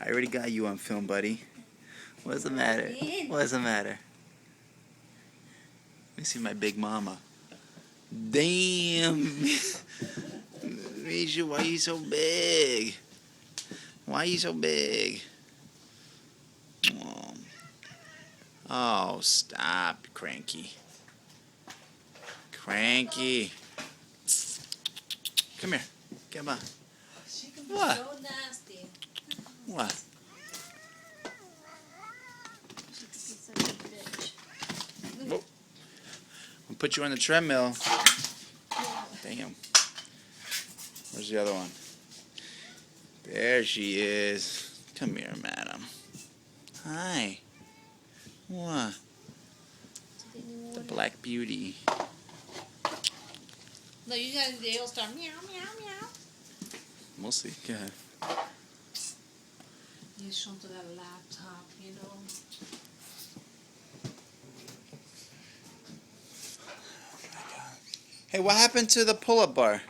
I already got you on film, buddy. What's the matter? What's the matter? Let me see my big mama. Damn! Misha, why are you so big? Why are you so big? Oh, stop, Cranky. Cranky. Come here. Come on. She can be What? so nasty. What? She could be such a bitch. Whoa. I'll put you on the treadmill. Damn. Where's the other one? There she is. Come here, madam. Hi. What? The Black Beauty. No, you guys, they'll start meow, meow, meow. We'll see. Go ahead. You show to that laptop, you know. Hey, what happened to the pull-up bar?